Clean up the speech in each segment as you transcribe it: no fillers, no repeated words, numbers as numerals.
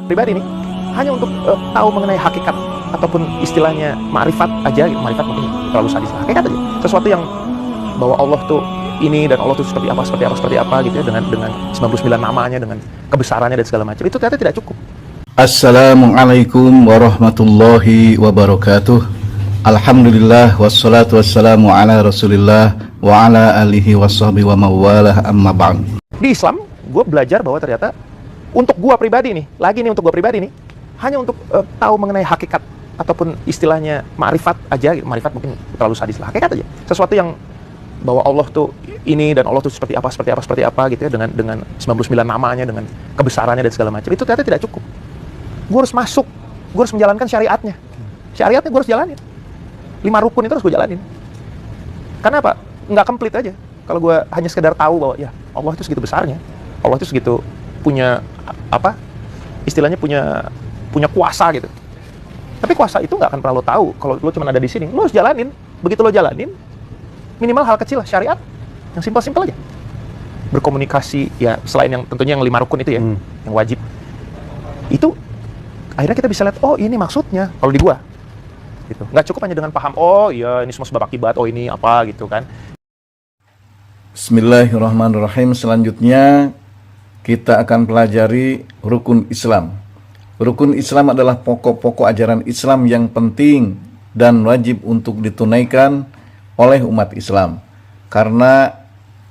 pribadi nih hanya untuk tahu mengenai hakikat ataupun istilahnya ma'rifat aja gitu. Ma'rifat mungkin terlalu sadis, hakikat aja, sesuatu yang bahwa Allah tuh ini dan Allah tuh seperti apa gitu ya, dengan 99 namanya, dengan kebesarannya dan segala macam, itu ternyata tidak cukup. Assalamualaikum warahmatullahi wabarakatuh. Alhamdulillah wassalatu wassalamu ala rasulillah wa ala alihi wassabi wa mawalah, amma ba'd. Di Islam, gue belajar bahwa ternyata untuk gue pribadi nih, hanya untuk tahu mengenai hakikat ataupun istilahnya ma'rifat aja gitu. Ma'rifat mungkin terlalu sadis lah, hakikat aja, sesuatu yang bahwa Allah tuh ini dan Allah tuh seperti apa gitu ya, dengan 99 namanya, dengan kebesarannya dan segala macam, itu ternyata tidak cukup. Gue harus masuk, gue harus menjalankan syariatnya gue harus jalanin 5 rukun itu harus gue jalanin. Karena apa? Nggak komplit aja kalau gue hanya sekedar tahu bahwa ya Allah itu segitu besarnya, Allah itu segitu punya apa istilahnya, punya kuasa gitu. Tapi kuasa itu nggak akan pernah lo tahu kalau lo cuma ada di sini. Lo harus jalanin. Begitu lo jalanin, minimal hal kecil lah, syariat yang simpel-simpel aja. Berkomunikasi ya, selain yang tentunya yang 5 rukun itu ya, yang wajib. Itu akhirnya kita bisa lihat, oh ini maksudnya kalau di gua gitu. Nggak cukup hanya dengan paham, oh iya ini semua sebab akibat, oh ini apa gitu kan. Bismillahirrahmanirrahim. Selanjutnya kita akan pelajari rukun Islam. Rukun Islam adalah pokok-pokok ajaran Islam yang penting dan wajib untuk ditunaikan oleh umat Islam. Karena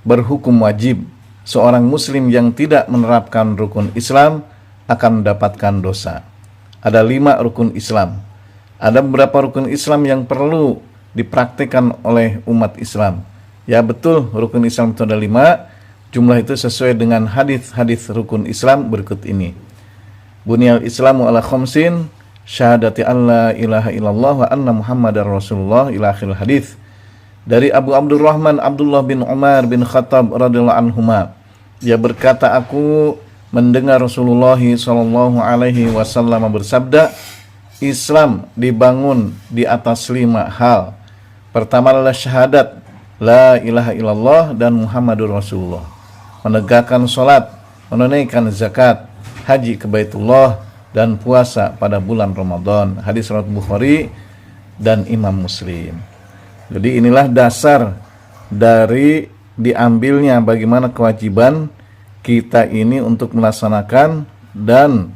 berhukum wajib, seorang muslim yang tidak menerapkan rukun Islam akan mendapatkan dosa. Ada 5 rukun Islam. Ada beberapa rukun Islam yang perlu dipraktikkan oleh umat Islam. Ya betul, rukun Islam itu ada 5. Jumlah itu sesuai dengan hadis-hadis rukun Islam berikut ini. Bunyal Islamu ala khamsin, syahadati an la ilaha illallah wa anna muhammadar rasulullah, ila akhir hadis. Dari Abu Abdurrahman Abdullah bin Umar bin Khattab radhiyallahu anhuma, dia berkata, aku mendengar Rasulullah sallallahu alaihi wasallam bersabda, Islam dibangun di atas 5 hal. Pertama adalah syahadat la ilaha illallah dan Muhammadur Rasulullah, menegakkan salat, menunaikan zakat, haji ke Baitullah, dan puasa pada bulan Ramadan. Hadis riwayat Bukhari dan Imam Muslim. Jadi inilah dasar dari diambilnya bagaimana kewajiban kita ini untuk melaksanakan dan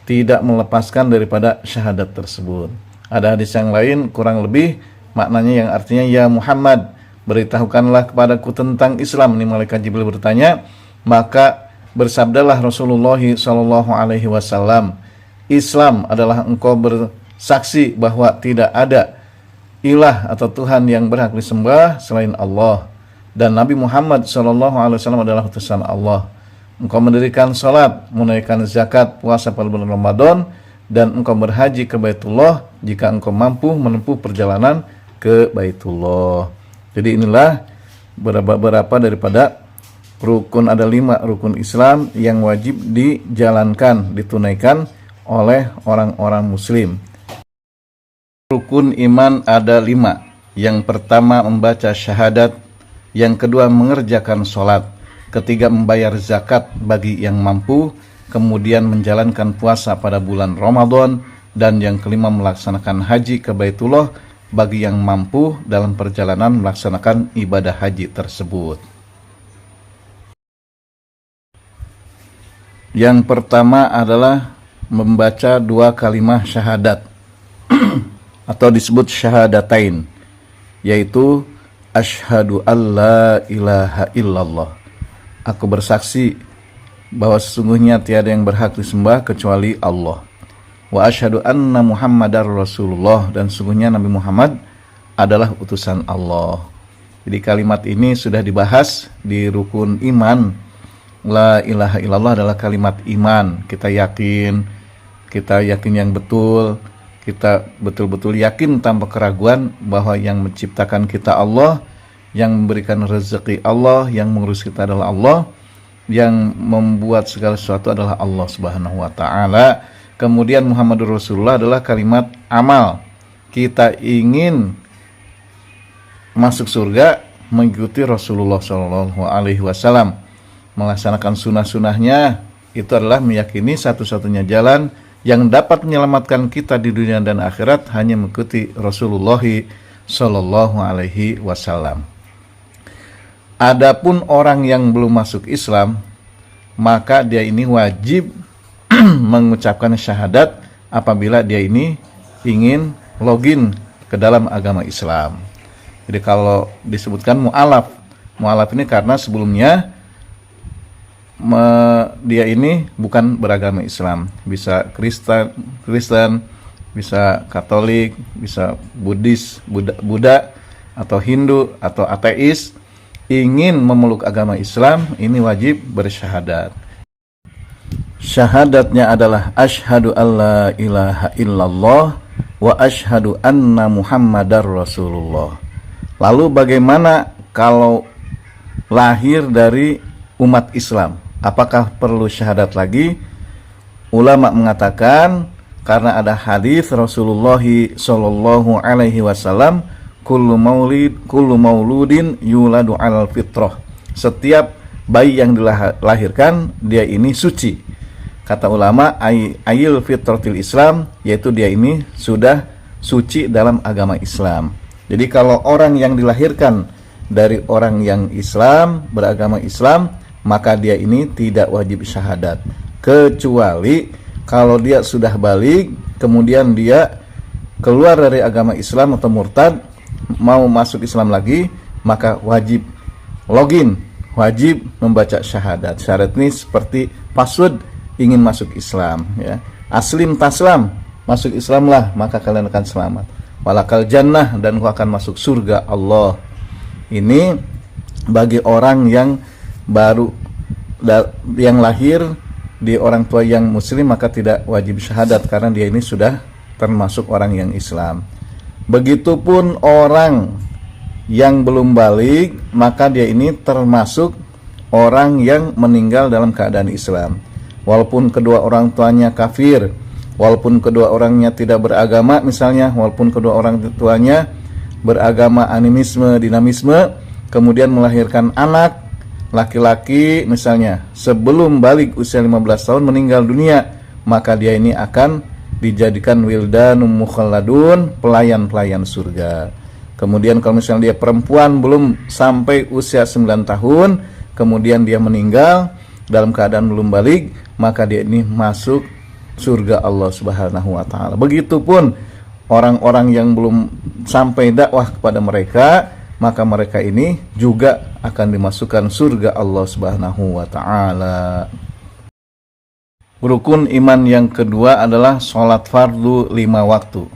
tidak melepaskan daripada syahadat tersebut. Ada hadis yang lain kurang lebih maknanya yang artinya, ya Muhammad, beritahukanlah kepadaku tentang Islam. Ini malaikat Jibril bertanya, maka bersabdalah Rasulullah sallallahu alaihi wasallam, Islam adalah engkau bersaksi bahwa tidak ada ilah atau Tuhan yang berhak disembah selain Allah, dan Nabi Muhammad sallallahu alaihi wasallam adalah utusan Allah. Engkau mendirikan salat, menunaikan zakat, puasa pada bulan Ramadan, dan engkau berhaji ke Baitullah jika engkau mampu menempuh perjalanan ke Baitullah. Jadi inilah beberapa daripada rukun. Ada 5 rukun Islam yang wajib dijalankan, ditunaikan oleh orang-orang muslim. Rukun iman ada 5. Yang pertama membaca syahadat, yang kedua mengerjakan sholat, ketiga membayar zakat bagi yang mampu, kemudian menjalankan puasa pada bulan Ramadan, dan yang kelima melaksanakan haji ke Baitullah bagi yang mampu dalam perjalanan melaksanakan ibadah haji tersebut. Yang pertama adalah membaca 2 kalimat syahadat atau disebut syahadatain, yaitu asyhadu alla ilaha illallah, aku bersaksi bahwa sesungguhnya tiada yang berhak disembah kecuali Allah, wa asyhadu anna muhammadar rasulullah, dan sesungguhnya Nabi Muhammad adalah utusan Allah. Jadi kalimat ini sudah dibahas di rukun iman. La ilaha illallah adalah kalimat iman. Kita yakin yang betul, kita betul-betul yakin tanpa keraguan bahwa yang menciptakan kita Allah, yang memberikan rezeki Allah, yang mengurus kita adalah Allah, yang membuat segala sesuatu adalah Allah Subhanahu wa taala. Kemudian Muhammadur Rasulullah adalah kalimat amal. Kita ingin masuk surga mengikuti Rasulullah sallallahu alaihi wasallam, melaksanakan sunnah-sunnahnya, itu adalah meyakini satu-satunya jalan yang dapat menyelamatkan kita di dunia dan akhirat hanya mengikuti Rasulullah Shallallahu Alaihi Wasallam. Adapun orang yang belum masuk Islam, maka dia ini wajib mengucapkan syahadat apabila dia ini ingin login ke dalam agama Islam. Jadi kalau disebutkan mu'alaf ini karena sebelumnya dia ini bukan beragama Islam, bisa Kristen, bisa Katolik, bisa Buddhis, Buddha atau Hindu atau ateis, ingin memeluk agama Islam, ini wajib bersyahadat. Syahadatnya adalah asyhadu alla ilaha illallah wa asyhadu anna muhammadar rasulullah. Lalu bagaimana kalau lahir dari umat Islam? Apakah perlu syahadat lagi? Ulama mengatakan karena ada hadis Rasulullah Shallallahu Alaihi Wasallam, kullu mauludin yuladu alal fitrah. Setiap bayi yang dilahirkan dia ini suci. Kata ulama ayil fitratil Islam, yaitu dia ini sudah suci dalam agama Islam. Jadi kalau orang yang dilahirkan dari orang yang Islam, beragama Islam, maka dia ini tidak wajib syahadat. Kecuali kalau dia sudah balik, kemudian dia keluar dari agama Islam atau murtad, mau masuk Islam lagi, maka wajib login, wajib membaca syahadat. Syahadat ini seperti password ingin masuk Islam, ya. Aslim taslam, masuk Islamlah maka kalian akan selamat. Walakal jannah, dan kau akan masuk surga Allah. Ini bagi orang yang baru yang lahir di orang tua yang muslim, maka tidak wajib syahadat karena dia ini sudah termasuk orang yang Islam. Begitupun orang yang belum balik, maka dia ini termasuk orang yang meninggal dalam keadaan Islam. Walaupun kedua orang tuanya kafir, walaupun kedua orangnya tidak beragama misalnya, walaupun kedua orang tuanya beragama animisme, dinamisme, kemudian melahirkan anak laki-laki misalnya, sebelum balik usia 15 tahun meninggal dunia, maka dia ini akan dijadikan wildanum mukhalladun, pelayan-pelayan surga. Kemudian kalau misalnya dia perempuan belum sampai usia 9 tahun, kemudian dia meninggal dalam keadaan belum balik, maka dia ini masuk surga Allah Subhanahu wa taala. Begitupun orang-orang yang belum sampai dakwah kepada mereka, maka mereka ini juga akan dimasukkan surga Allah Subhanahu wa taala. Rukun iman yang kedua adalah sholat fardu 5 waktu.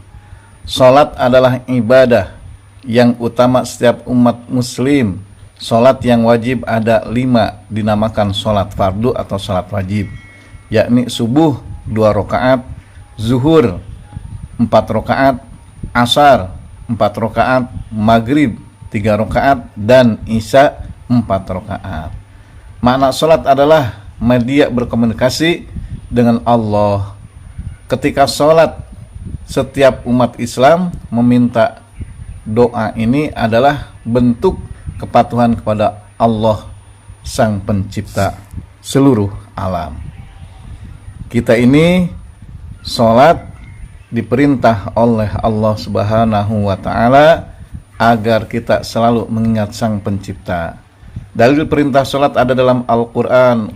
Sholat adalah ibadah yang utama setiap umat muslim. Sholat yang wajib ada 5, dinamakan sholat fardu atau sholat wajib, yakni subuh 2 rakaat, zuhur 4 rakaat, asar 4 rakaat, maghrib 3 rakaat, dan isya 4 rakaat. Makna sholat adalah media berkomunikasi dengan Allah. Ketika sholat, setiap umat Islam meminta doa ini adalah bentuk kepatuhan kepada Allah, Sang Pencipta seluruh alam. Kita ini sholat diperintah oleh Allah Subhanahu wa taala agar kita selalu mengingat Sang Pencipta. Dalil perintah sholat ada dalam Al-Quran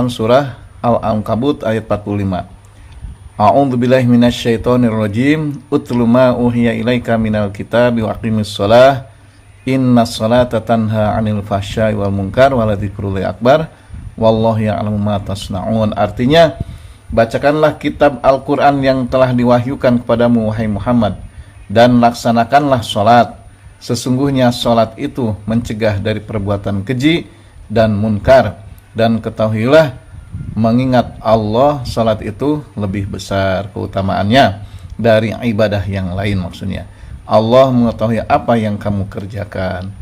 surah Al-Ankabut ayat 45. A'udzubillahi minasyaitonirrajim. Utlu ma uhiya ilaika minal kitabi wa aqimis shalah. Innas salata tanha 'anil fahsya'i wal munkar wa ladzikrullahi akbar. Wallahu ya'lamu ma tasna'un. Artinya, bacakanlah kitab Al-Quran yang telah diwahyukan kepadamu wahai Muhammad, dan laksanakanlah sholat. Sesungguhnya sholat itu mencegah dari perbuatan keji dan munkar. Dan ketahuilah, mengingat Allah, sholat itu lebih besar keutamaannya dari ibadah yang lain. Maksudnya Allah mengetahui apa yang kamu kerjakan.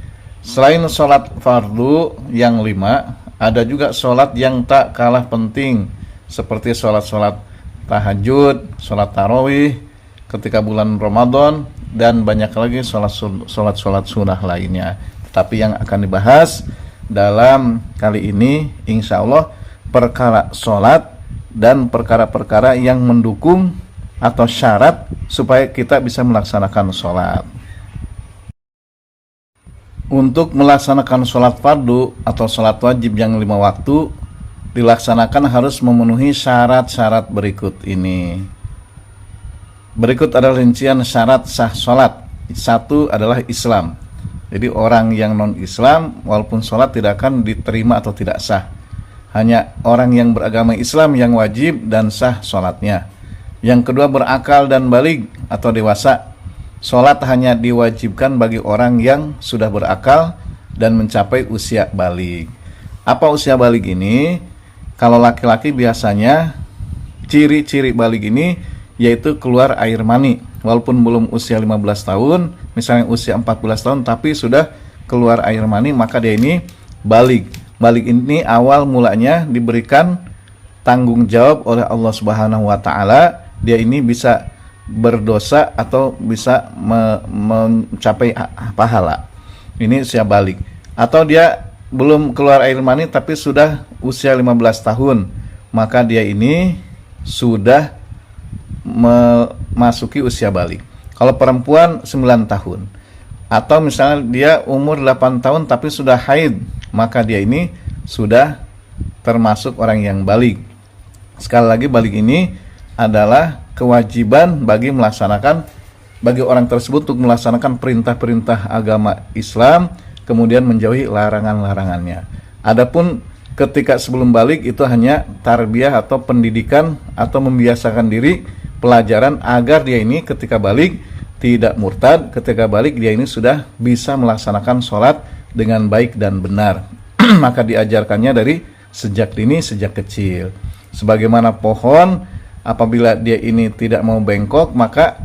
Selain sholat fardu yang 5, ada juga sholat yang tak kalah penting, seperti sholat-sholat tahajud, sholat tarawih ketika bulan Ramadan, dan banyak lagi sholat-sholat sunnah lainnya. Tetapi yang akan dibahas dalam kali ini insya Allah perkara sholat dan perkara-perkara yang mendukung atau syarat supaya kita bisa melaksanakan sholat. Untuk melaksanakan sholat fardu atau sholat wajib yang 5 waktu dilaksanakan harus memenuhi syarat-syarat berikut ini. Berikut adalah rincian syarat sah sholat. 1 adalah Islam. Jadi orang yang non-Islam walaupun sholat tidak akan diterima atau tidak sah. Hanya orang yang beragama Islam yang wajib dan sah sholatnya. Yang kedua berakal dan baligh atau dewasa. Sholat hanya diwajibkan bagi orang yang sudah berakal dan mencapai usia baligh. Apa usia baligh ini? Kalau laki-laki biasanya ciri-ciri baligh ini yaitu keluar air mani. Walaupun belum usia 15 tahun, misalnya usia 14 tahun tapi sudah keluar air mani, maka dia ini baligh. Baligh ini awal mulanya diberikan tanggung jawab oleh Allah Subhanahu wa taala. Dia ini bisa berdosa atau bisa mencapai pahala. Ini usia baligh. Atau dia belum keluar air mani tapi sudah usia 15 tahun, maka dia ini sudah memasuki usia baligh. Kalau perempuan 9 tahun. Atau misalnya dia umur 8 tahun tapi sudah haid, maka dia ini sudah termasuk orang yang baligh. Sekali lagi, baligh ini adalah kewajiban bagi orang tersebut untuk melaksanakan perintah-perintah agama Islam, kemudian menjauhi larangan-larangannya. Adapun ketika sebelum baligh itu hanya tarbiyah atau pendidikan atau membiasakan diri pelajaran agar dia ini ketika baligh tidak murtad, ketika baligh dia ini sudah bisa melaksanakan sholat dengan baik dan benar. Maka diajarkannya dari sejak dini, sejak kecil. Sebagaimana pohon, apabila dia ini tidak mau bengkok, maka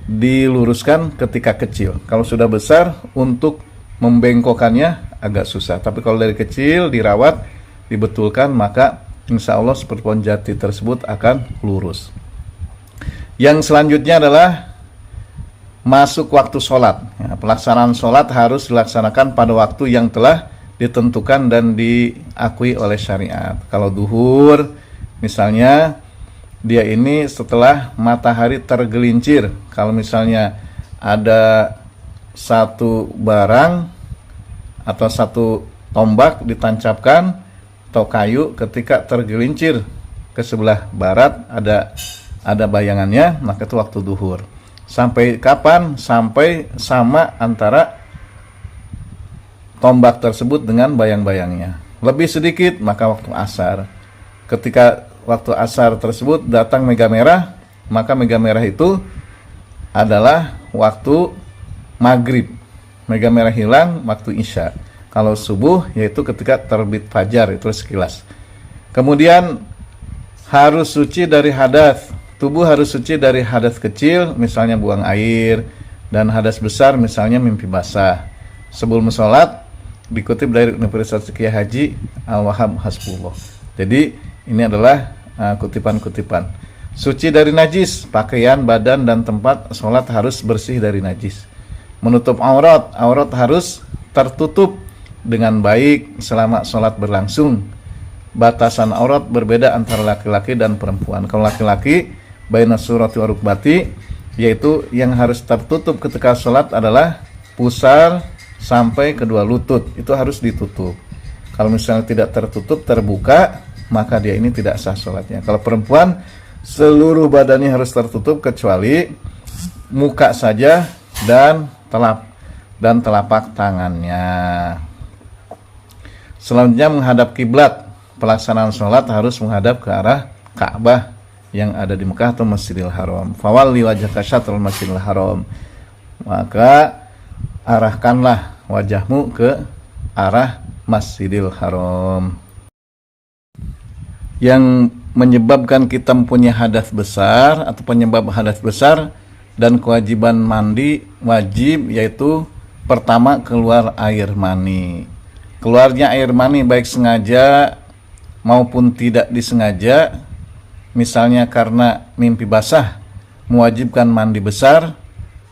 diluruskan ketika kecil. Kalau sudah besar, untuk membengkokannya agak susah. Tapi kalau dari kecil dirawat, dibetulkan, maka insya Allah seperti pohon jati tersebut akan lurus. Yang selanjutnya adalah masuk waktu sholat. Ya, pelaksanaan sholat harus dilaksanakan pada waktu yang telah ditentukan dan diakui oleh syariat. Kalau duhur, misalnya dia ini setelah matahari tergelincir. Kalau misalnya ada satu barang atau satu tombak ditancapkan atau kayu, ketika tergelincir ke sebelah barat ada bayangannya, maka itu waktu duhur. Sampai kapan? Sampai sama antara tombak tersebut dengan bayang-bayangnya. Lebih sedikit maka waktu asar. Ketika waktu asar tersebut datang mega merah, maka mega merah itu adalah waktu maghrib. Mega merah hilang waktu isya. Kalau subuh yaitu ketika terbit fajar, itu sekilas. Kemudian harus suci dari hadas. Tubuh harus suci dari hadas kecil, misalnya buang air, dan hadas besar, misalnya mimpi basah. Sebelum sholat, dikutip dari Universitas Kiai Haji Al-Wahhab Hasbullah. Jadi ini adalah kutipan-kutipan. Suci dari najis, pakaian, badan, dan tempat sholat harus bersih dari najis. Menutup aurat, aurat harus tertutup dengan baik selama sholat berlangsung. Batasan aurat berbeda antara laki-laki dan perempuan. Kalau laki-laki baina surati wa rukbati, yaitu yang harus tertutup ketika sholat adalah pusar sampai kedua lutut, itu harus ditutup. Kalau misalnya tidak tertutup, terbuka, maka dia ini tidak sah sholatnya. Kalau perempuan, seluruh badannya harus tertutup kecuali muka saja dan telapak tangannya. Selanjutnya menghadap kiblat. Pelaksanaan sholat harus menghadap ke arah Ka'bah yang ada di Mekah atau Masjidil Haram. Fawalli wajhaka syatrul Masjidil Haram. Maka arahkanlah wajahmu ke arah Masjidil Haram. Yang menyebabkan kita mempunyai hadas besar atau penyebab hadas besar dan kewajiban mandi wajib, yaitu pertama keluar air mani. Keluarnya air mani baik sengaja maupun tidak disengaja, misalnya karena mimpi basah, mewajibkan mandi besar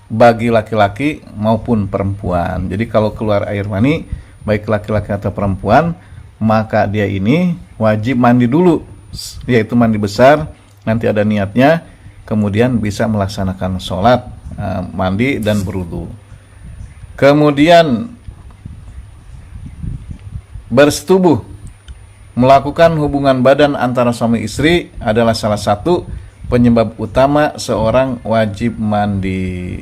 bagi laki-laki maupun perempuan. Jadi kalau keluar air mani baik laki-laki atau perempuan, maka dia ini wajib mandi dulu, yaitu mandi besar, nanti ada niatnya, kemudian bisa melaksanakan sholat, mandi dan berwudu. Kemudian bersetubuh, melakukan hubungan badan antara suami istri adalah salah satu penyebab utama seorang wajib mandi.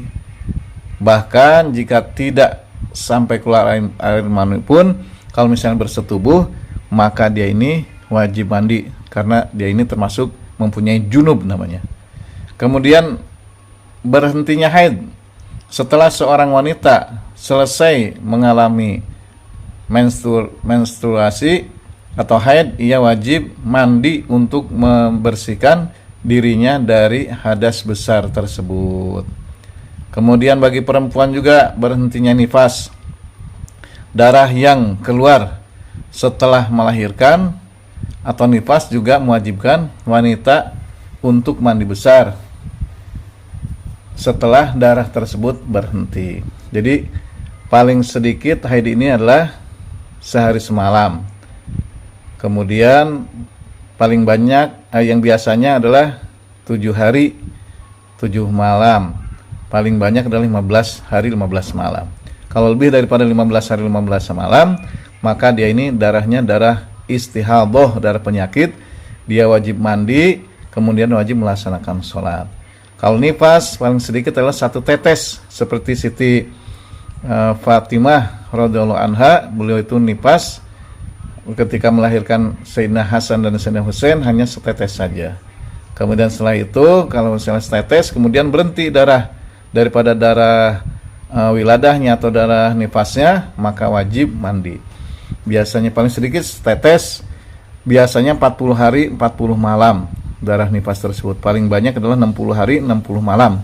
Bahkan jika tidak sampai keluar air mani pun, kalau misalnya bersetubuh, maka dia ini wajib mandi karena dia ini termasuk mempunyai junub namanya. Kemudian berhentinya haid, setelah seorang wanita selesai mengalami menstruasi atau haid, ia wajib mandi untuk membersihkan dirinya dari hadas besar tersebut. Kemudian bagi perempuan juga berhentinya nifas, darah yang keluar setelah melahirkan atau nifas juga mewajibkan wanita untuk mandi besar setelah darah tersebut berhenti. Jadi paling sedikit haid ini adalah sehari semalam. Kemudian paling banyak yang biasanya adalah 7 hari 7 malam. Paling banyak adalah 15 hari 15 malam. Kalau lebih daripada 15 hari 15 malam, maka dia ini darahnya darah istihadah, darah penyakit. Dia wajib mandi, kemudian wajib melaksanakan sholat. Kalau nifas paling sedikit adalah 1 tetes, seperti Siti Fatimah radhiyallahu anha, beliau itu nifas ketika melahirkan Sayyidina Hasan dan Sayyidina Husain hanya setetes saja. Kemudian setelah itu kalau misalnya setetes kemudian berhenti darah daripada darah wiladahnya atau darah nifasnya, maka wajib mandi. Biasanya paling sedikit setetes, biasanya 40 hari 40 malam darah nifas tersebut. Paling banyak adalah 60 hari 60 malam.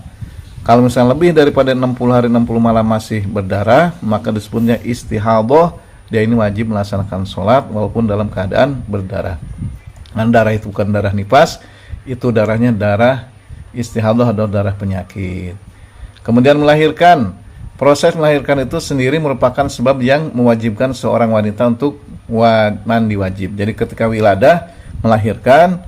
Kalau misalnya lebih daripada 60 hari 60 malam masih berdarah, maka disebutnya istihadah. Dia ini wajib melaksanakan sholat walaupun dalam keadaan berdarah. Dan darah itu bukan darah nifas, itu darahnya darah istihadah atau darah penyakit. Kemudian melahirkan, proses melahirkan itu sendiri merupakan sebab yang mewajibkan seorang wanita untuk mandi wajib. Jadi ketika wiladah melahirkan,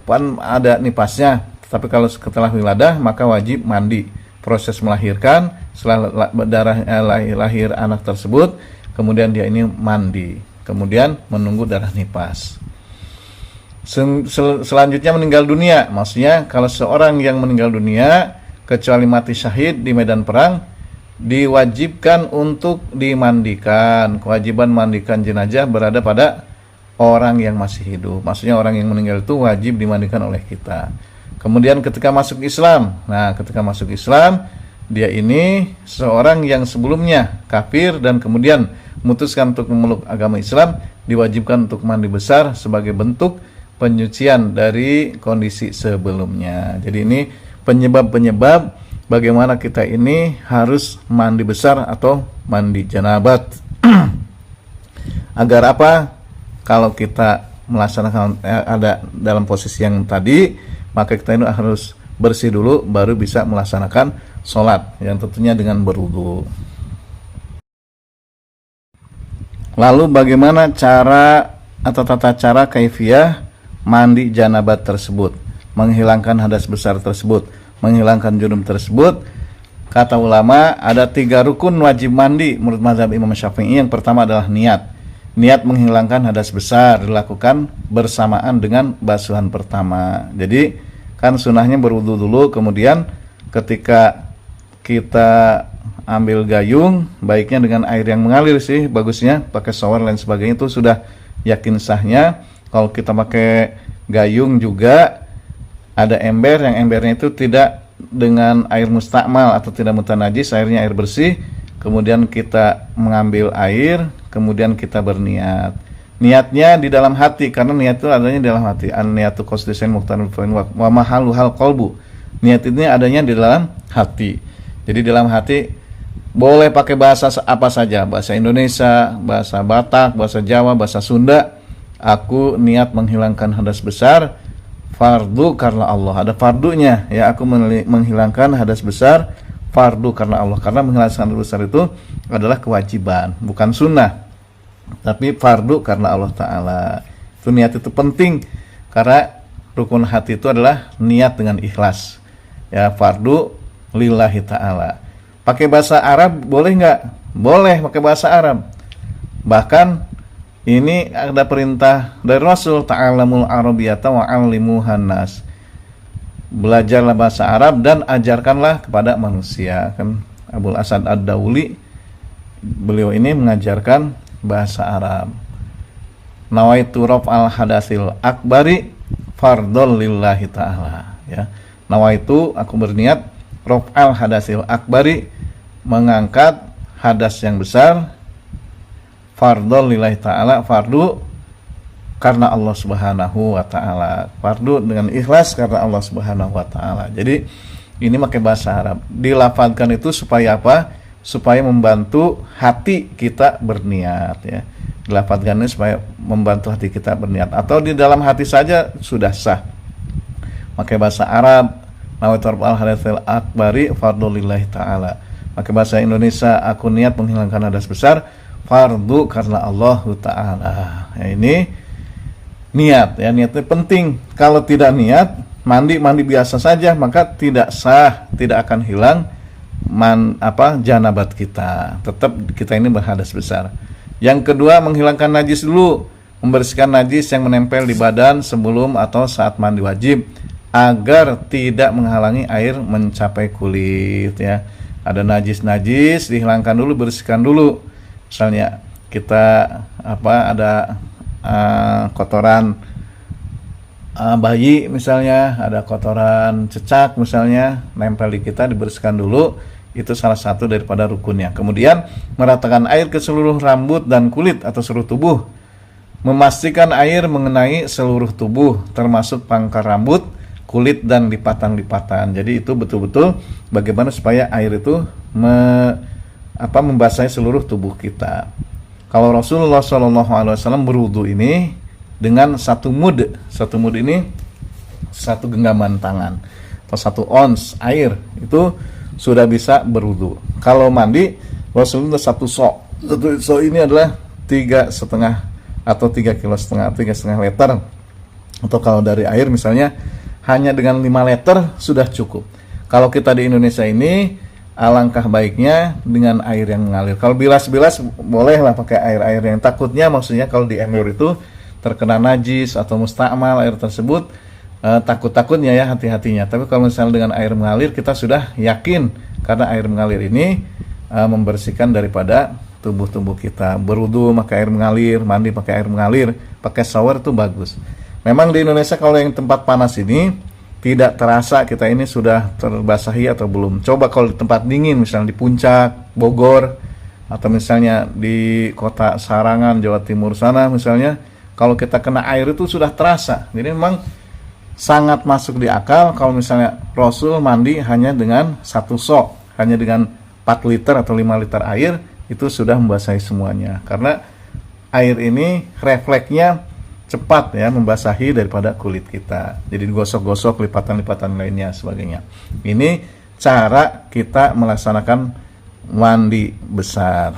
kan ada nifasnya, tapi kalau setelah wiladah maka wajib mandi. Proses melahirkan, setelah lahir anak tersebut, kemudian dia ini mandi, kemudian menunggu darah nifas. Selanjutnya meninggal dunia, maksudnya kalau seorang yang meninggal dunia kecuali mati syahid di medan perang, diwajibkan untuk dimandikan. Kewajiban mandikan jenazah berada pada orang yang masih hidup. Maksudnya orang yang meninggal itu wajib dimandikan oleh kita. Kemudian ketika masuk Islam, nah ketika masuk Islam, dia ini seorang yang sebelumnya kafir dan kemudian memutuskan untuk memeluk agama Islam, diwajibkan untuk mandi besar sebagai bentuk penyucian dari kondisi sebelumnya. Jadi ini penyebab-penyebab bagaimana kita ini harus mandi besar atau mandi janabat. Agar apa? Kalau kita melaksanakan ada dalam posisi yang tadi, maka kita ini harus bersih dulu baru bisa melaksanakan sholat yang tentunya dengan berwudu. Lalu bagaimana cara atau tata cara kaifiyah mandi janabat tersebut, menghilangkan hadas besar tersebut, menghilangkan junub tersebut? Kata ulama ada 3 rukun wajib mandi menurut mazhab Imam Syafi'i. Yang pertama adalah niat. Niat menghilangkan hadas besar dilakukan bersamaan dengan basuhan pertama. Jadi kan sunahnya berwudu dulu, kemudian ketika kita ambil gayung, baiknya dengan air yang mengalir sih bagusnya, pakai shower dan sebagainya itu sudah yakin sahnya. Kalau kita pakai gayung juga ada ember, yang embernya itu tidak dengan air mustakmal atau tidak mutanajis, airnya air bersih. Kemudian kita mengambil air, kemudian kita berniat. Niatnya di dalam hati, karena niat itu adanya di dalam hati. An-niyatu qasdisan muqtanul wa mahaluhal qalbu. Niat ini adanya di dalam hati. Jadi dalam hati boleh pakai bahasa apa saja, bahasa Indonesia, bahasa Batak, bahasa Jawa, bahasa Sunda. Aku niat menghilangkan hadas besar fardu karena Allah. Ada fardunya, ya, aku menghilangkan hadas besar fardu karena Allah. Karena menghilangkan hadas besar itu adalah kewajiban, bukan sunnah, tapi fardu karena Allah Ta'ala. Itu niat itu penting karena rukun hati itu adalah niat dengan ikhlas. Ya, fardu lillahi ta'ala. Pakai bahasa Arab boleh nggak? Boleh pakai bahasa Arab. Bahkan ini ada perintah dari Rasul, ta'allamul arabiyyata wa 'allimuhan nas. Belajarlah bahasa Arab dan ajarkanlah kepada manusia. Kan Abul Asad Ad-Dauli, beliau ini mengajarkan bahasa Arab. Nawaitu raf'al hadasil akbari fardhol lillahi ta'ala, ya. Nawaitu, aku berniat, raf'al hadasil akbari, mengangkat hadas yang besar, fardhol lillahi ta'ala, fardu karena Allah Subhanahu wa ta'ala, fardu dengan ikhlas karena Allah Subhanahu wa ta'ala. Jadi ini pakai bahasa Arab, dilafadzkan itu supaya apa? Supaya membantu hati kita berniat, ya. Dilafadzkannya supaya membantu hati kita berniat, atau di dalam hati saja sudah sah. Pakai bahasa Arab, nawaitu raf'al hadasil akbari fardhu lillahi ta'ala. Pakai bahasa Indonesia, aku niat menghilangkan hadas besar, fardu karena Allah ta'ala. Ya, ini niat, ya, niatnya penting. Kalau tidak niat, mandi biasa saja, maka tidak sah, tidak akan hilang janabat kita. Tetap kita ini berhadas besar. Yang kedua, menghilangkan najis dulu, membersihkan najis yang menempel di badan sebelum atau saat mandi wajib, agar tidak menghalangi air mencapai kulit, ya. Ada najis dihilangkan dulu, bersihkan dulu. Misalnya kita ada kotoran bayi, misalnya ada kotoran cecak misalnya nempel di kita, dibersihkan dulu. Itu salah satu daripada rukunnya. Kemudian meratakan air ke seluruh rambut dan kulit atau seluruh tubuh, memastikan air mengenai seluruh tubuh termasuk pangkal rambut, kulit, dan lipatan-lipatan. Jadi itu betul-betul bagaimana supaya air itu membasahi seluruh tubuh kita. Kalau Rasulullah SAW berwudu ini dengan satu mud ini satu genggaman tangan atau 1 ons air, itu sudah bisa berwudu. Kalau mandi, Rasulullah 1 sok. 1 sok ini adalah 3,5 atau 3,5 liter. Atau kalau dari air misalnya hanya dengan 5 liter sudah cukup. Kalau kita di Indonesia ini, alangkah baiknya dengan air yang mengalir. Kalau bilas-bilas bolehlah pakai air-air yang takutnya, maksudnya kalau di ember itu terkena najis atau mustakmal air tersebut, takut-takutnya ya, hati-hatinya. Tapi kalau misalnya dengan air mengalir, kita sudah yakin karena air mengalir ini membersihkan daripada tubuh-tubuh kita. Berwudu pakai air mengalir, mandi pakai air mengalir, pakai shower itu bagus. Memang di Indonesia kalau yang tempat panas ini tidak terasa kita ini sudah terbasahi atau belum. Coba kalau di tempat dingin, misalnya di Puncak, Bogor, atau misalnya di kota Sarangan, Jawa Timur sana misalnya, kalau kita kena air itu sudah terasa. Jadi memang sangat masuk di akal kalau misalnya Rasul mandi hanya dengan 1 sok, hanya dengan 4 liter atau 5 liter air, itu sudah membasahi semuanya. Karena air ini refleksnya cepat, ya, membasahi daripada kulit kita. Jadi digosok-gosok, lipatan-lipatan lainnya sebagainya. Ini cara kita melaksanakan mandi besar.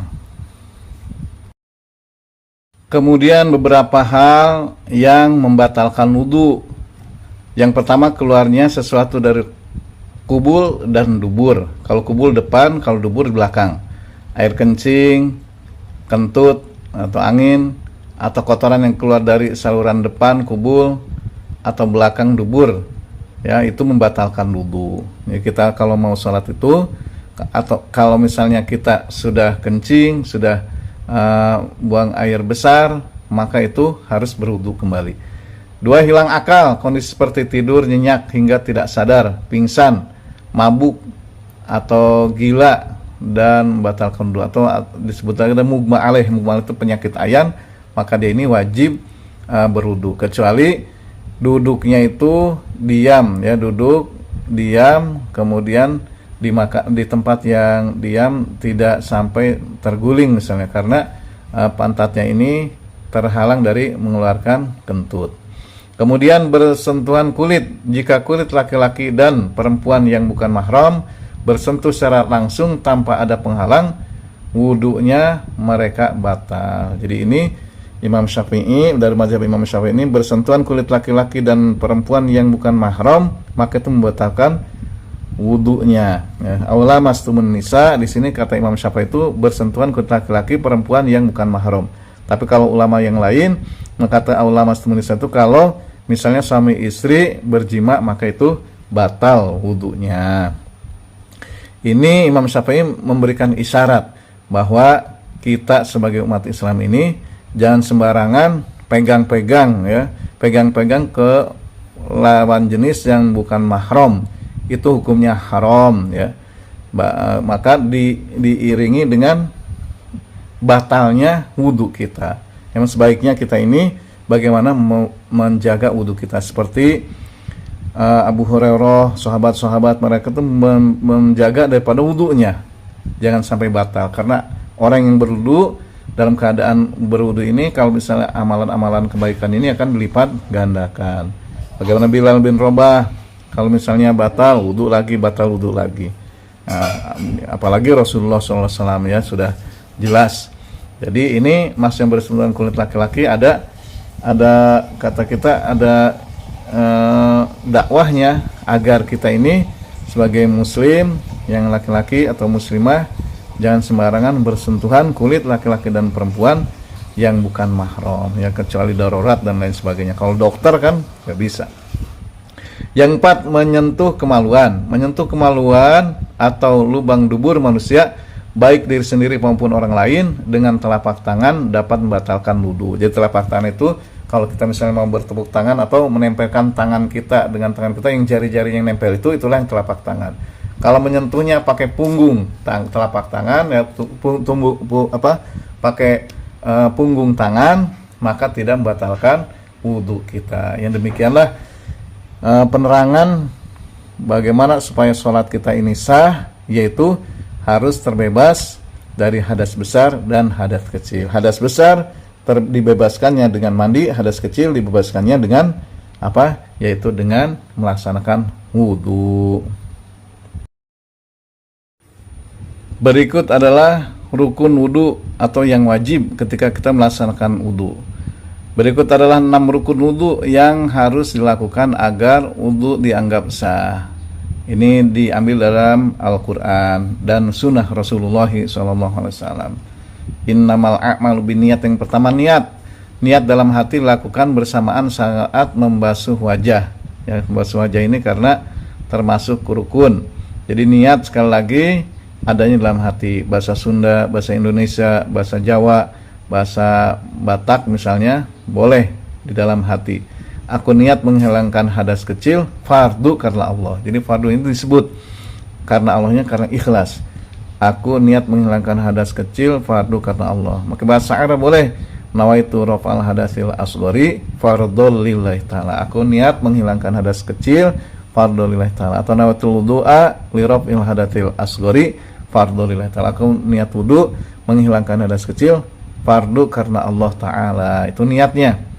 Kemudian beberapa hal yang membatalkan wudu. Yang pertama, keluarnya sesuatu dari kubul dan dubur. Kalau kubul depan, kalau dubur di belakang. Air kencing, kentut atau angin, atau kotoran yang keluar dari saluran depan kubul atau belakang dubur, ya, itu membatalkan wudu. Ya, kita kalau mau sholat itu, atau kalau misalnya kita sudah kencing, sudah buang air besar, maka itu harus berwudu kembali. 2, hilang akal, kondisi seperti tidur, nyenyak hingga tidak sadar, pingsan, mabuk atau gila, dan membatalkan wudu. Atau disebut lagi mugma alaih, mugma itu penyakit ayan, maka dia ini wajib berwudu. Kecuali duduknya itu diam, ya, duduk diam, kemudian di tempat yang diam, tidak sampai terguling misalnya, karena pantatnya ini terhalang dari mengeluarkan kentut. Kemudian bersentuhan kulit, jika kulit laki-laki dan perempuan yang bukan mahram bersentuh secara langsung tanpa ada penghalang, wudunya mereka batal. Jadi ini Imam Syafi'i, dari mazhab Imam Syafi'i ini, bersentuhan kulit laki-laki dan perempuan yang bukan mahram, maka itu membatalkan wudunya. Ya, aula mastumun nisa, di sini kata Imam Syafi'i itu bersentuhan kulit laki-laki perempuan yang bukan mahram. Tapi kalau ulama yang lain kata aula mastumun nisa itu kalau misalnya suami istri berjima, maka itu batal wudunya. Ini Imam Syafi'i memberikan isyarat bahwa kita sebagai umat Islam ini jangan sembarangan pegang-pegang ya, pegang-pegang ke lawan jenis yang bukan mahram. Itu hukumnya haram ya. Maka diiringi dengan batalnya wudu kita. Yang sebaiknya kita ini bagaimana menjaga wudu kita, seperti Abu Hurairah, sahabat-sahabat mereka itu menjaga daripada wudunya jangan sampai batal, karena orang yang berwudu dalam keadaan berwudu ini, kalau misalnya amalan-amalan kebaikan ini akan dilipat gandakan. Bagaimana Bilal bin Rabah, kalau misalnya batal wudu lagi, batal wudu lagi. Nah, apalagi Rasulullah SAW ya, sudah jelas. Jadi ini mas yang bersentuhan kulit laki-laki, ada kata kita ada dakwahnya agar kita ini sebagai muslim yang laki-laki atau muslimah jangan sembarangan bersentuhan kulit laki-laki dan perempuan yang bukan mahram ya, kecuali darurat dan lain sebagainya. Kalau dokter kan nggak bisa. Yang 4, menyentuh kemaluan. Menyentuh kemaluan atau lubang dubur manusia, baik diri sendiri maupun orang lain, dengan telapak tangan dapat membatalkan wudu. Jadi telapak tangan itu kalau kita misalnya mau bertepuk tangan atau menempelkan tangan kita dengan tangan kita, yang jari-jari yang nempel itulah yang telapak tangan. Kalau menyentuhnya pakai punggung telapak tangan ya, pakai punggung tangan, maka tidak membatalkan wudu kita. Yang demikianlah penerangan bagaimana supaya sholat kita ini sah, yaitu harus terbebas dari hadas besar dan hadas kecil. Hadas besar dibebaskannya dengan mandi, hadas kecil dibebaskannya dengan apa? Yaitu dengan melaksanakan wudu. Berikut adalah rukun wudu atau yang wajib ketika kita melaksanakan wudu. Berikut adalah 6 rukun wudu yang harus dilakukan agar wudu dianggap sah. Ini diambil dalam Al-Quran dan Sunnah Rasulullah SAW. Innamal a'malu binniyat, yang pertama niat. Niat dalam hati dilakukan bersamaan saat membasuh wajah. Ya, membasuh wajah ini karena termasuk rukun. Jadi niat sekali lagi adanya dalam hati. Bahasa Sunda, bahasa Indonesia, bahasa Jawa, bahasa Batak misalnya boleh di dalam hati. Aku niat menghilangkan hadas kecil, fardu karena Allah. Jadi fardu ini disebut karena Allahnya, karena ikhlas. Aku niat menghilangkan hadas kecil, fardu karena Allah. Maka bahasa Arab boleh, nawaitu raf'al hadasil asghari fardhu lillahi ta'ala. Aku niat menghilangkan hadas kecil, fardhu lillahi ta'ala. Atau nawaitu wudu'a li raf'il hadasil asghari fardhu lillahi ta'ala. Aku niat wudu menghilangkan hadas kecil, fardu karena Allah Ta'ala. Itu niatnya.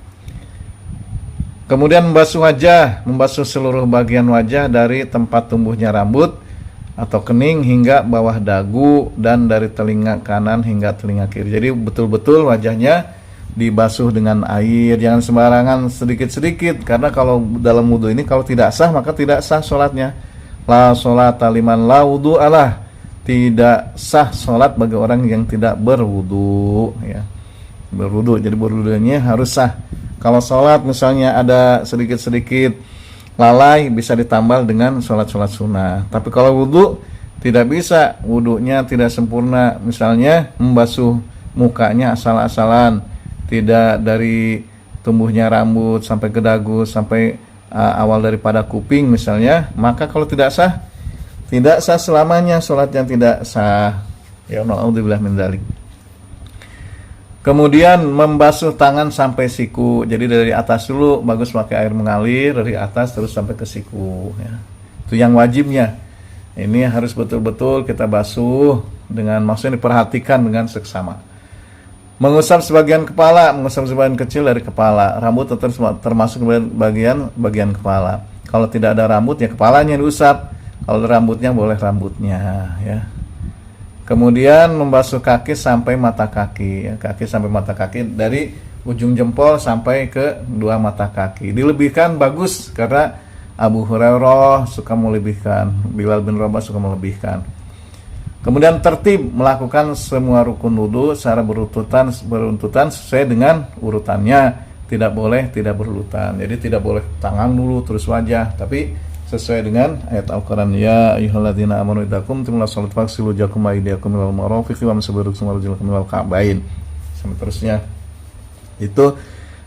Kemudian membasuh wajah, membasuh seluruh bagian wajah dari tempat tumbuhnya rambut atau kening hingga bawah dagu, dan dari telinga kanan hingga telinga kiri. Jadi betul-betul wajahnya dibasuh dengan air, jangan sembarangan sedikit-sedikit, karena kalau dalam wudu ini kalau tidak sah maka tidak sah sholatnya. La sholata liman la wudu'alah, tidak sah sholat bagi orang yang tidak berwudu ya. Berwudu, jadi berwudunya harus sah. Kalau sholat misalnya ada sedikit-sedikit lalai, bisa ditambal dengan sholat-sholat sunnah. Tapi kalau wudu tidak bisa, wudunya tidak sempurna, misalnya membasuh mukanya asal-asalan, tidak dari tumbuhnya rambut sampai ke dagu, sampai awal daripada kuping misalnya, maka kalau tidak sah selamanya, sholatnya tidak sah. Ya, na'udzubillah min dzalik. Kemudian membasuh tangan sampai siku. Jadi dari atas dulu, bagus pakai air mengalir dari atas terus sampai ke siku ya. Itu yang wajibnya. Ini harus betul-betul kita basuh dengan, maksudnya diperhatikan dengan seksama. Mengusap sebagian kepala, mengusap sebagian kecil dari kepala. Rambut termasuk bagian kepala. Kalau tidak ada rambut ya kepalanya diusap. Kalau rambutnya boleh rambutnya ya. Kemudian membasuh kaki sampai mata kaki ya. Kaki sampai mata kaki, dari ujung jempol sampai ke dua mata kaki. Dilebihkan bagus karena Abu Hurairah suka melebihkan, Bilal bin Rabah suka melebihkan. Kemudian tertib melakukan semua rukun wudu secara beruntutan sesuai dengan urutannya. Tidak boleh tidak berurutan. Jadi tidak boleh tangan dulu terus wajah, tapi sesuai dengan ayat Al-Qur'an, ya ayyuhalladzina amanu idza qumtum ila sholati faghsilu wujuhakum wa aydiyakum ilal marafiqi wamsahu bi ru'usikum warjulakum ilal ka'bain. Sampai terusnya. Itu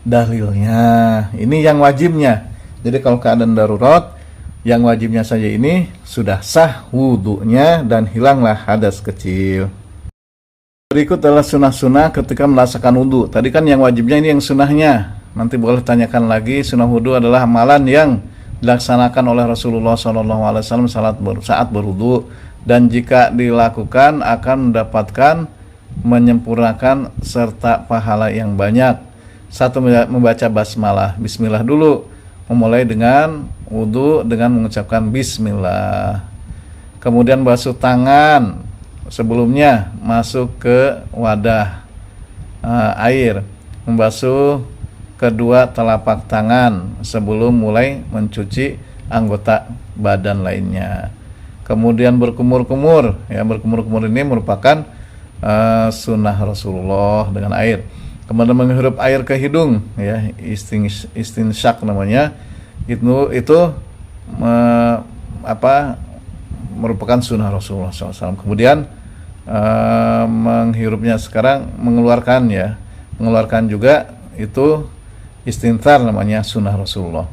dalilnya. Ini yang wajibnya. Jadi kalau keadaan darurat, yang wajibnya saja ini sudah sah wudunya dan hilanglah hadas kecil. Berikut adalah sunnah-sunnah ketika melaksanakan wudu. Tadi kan yang wajibnya, ini yang sunnahnya. Nanti boleh tanyakan lagi. Sunnah wudu adalah amalan yang dilaksanakan oleh Rasulullah SAW saat berwudu, dan jika dilakukan akan mendapatkan menyempurnakan serta pahala yang banyak. Satu, membaca basmalah, bismillah dulu. Memulai dengan wudu dengan mengucapkan bismillah. Kemudian basuh tangan sebelumnya masuk ke wadah air, membasuh kedua telapak tangan sebelum mulai mencuci anggota badan lainnya. Kemudian berkumur-kumur, ya, berkumur-kumur ini merupakan sunnah Rasulullah dengan air. Kemudian menghirup air ke hidung, ya, istinsyak namanya. Itu merupakan sunnah Rasulullah SAW. Kemudian menghirupnya sekarang mengeluarkan juga itu istinthar namanya, sunnah Rasulullah.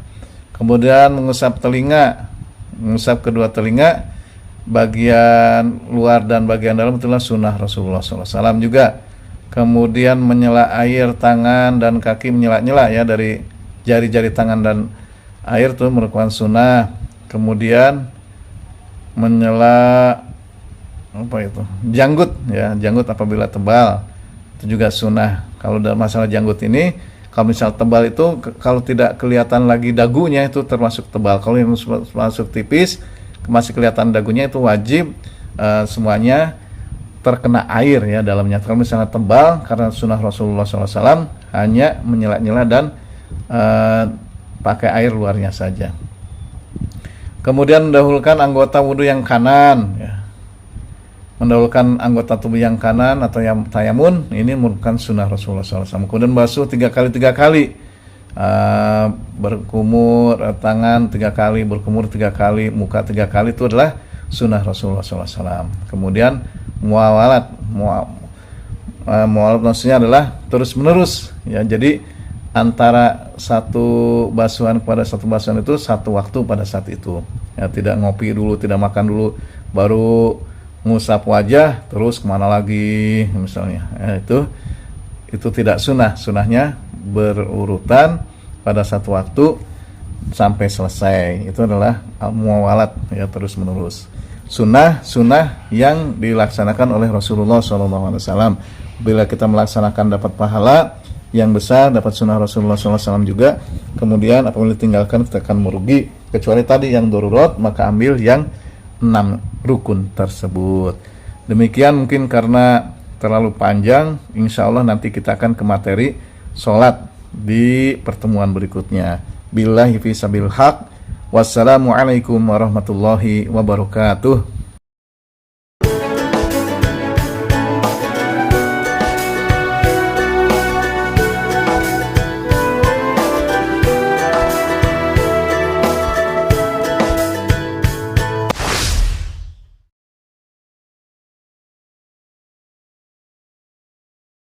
Kemudian mengusap telinga, mengusap kedua telinga, bagian luar dan bagian dalam, itulah sunnah Rasulullah SAW juga. Kemudian menyela air tangan dan kaki, menyela-nyela ya dari jari-jari tangan dan air, itu merupakan sunnah. Kemudian menyela janggut, ya, janggut apabila tebal, itu juga sunnah. Kalau dalam masalah janggut ini, kalau misal tebal itu kalau tidak kelihatan lagi dagunya itu termasuk tebal. Kalau yang masuk tipis masih kelihatan dagunya itu wajib semuanya terkena air, ya, dalamnya. Kalau misalnya tebal, karena sunnah Rasulullah SAW hanya menyela-nyela dan pakai air luarnya saja. Kemudian mendahulukan anggota wudhu yang kanan, ya. Mendahulukan anggota tubuh yang kanan atau yang tayamun, ini merupakan sunnah Rasulullah SAW. Kemudian basuh 3 kali, berkumur tangan 3 kali, berkumur 3 kali, muka 3 kali, itu adalah sunnah Rasulullah SAW. Kemudian muawalat maksudnya adalah terus menerus, ya. Jadi antara satu basuhan kepada satu basuhan itu satu waktu pada saat itu, ya, tidak ngopi dulu, tidak makan dulu baru ngusap wajah terus kemana lagi misalnya, ya, itu tidak sunnah. Sunnahnya berurutan pada satu waktu sampai selesai. Itu adalah muawalat, ya, terus menerus. Sunnah yang dilaksanakan oleh Rasulullah SAW. Bila kita melaksanakan dapat pahala yang besar, dapat sunnah Rasulullah SAW juga. Kemudian apabila ditinggalkan kita akan merugi. Kecuali tadi yang darurat, maka ambil yang 6 rukun tersebut. Demikian, mungkin karena terlalu panjang, insya Allah nanti kita akan ke materi sholat di pertemuan berikutnya. Billahi fi sabil haq. Wassalamualaikum warahmatullahi wabarakatuh.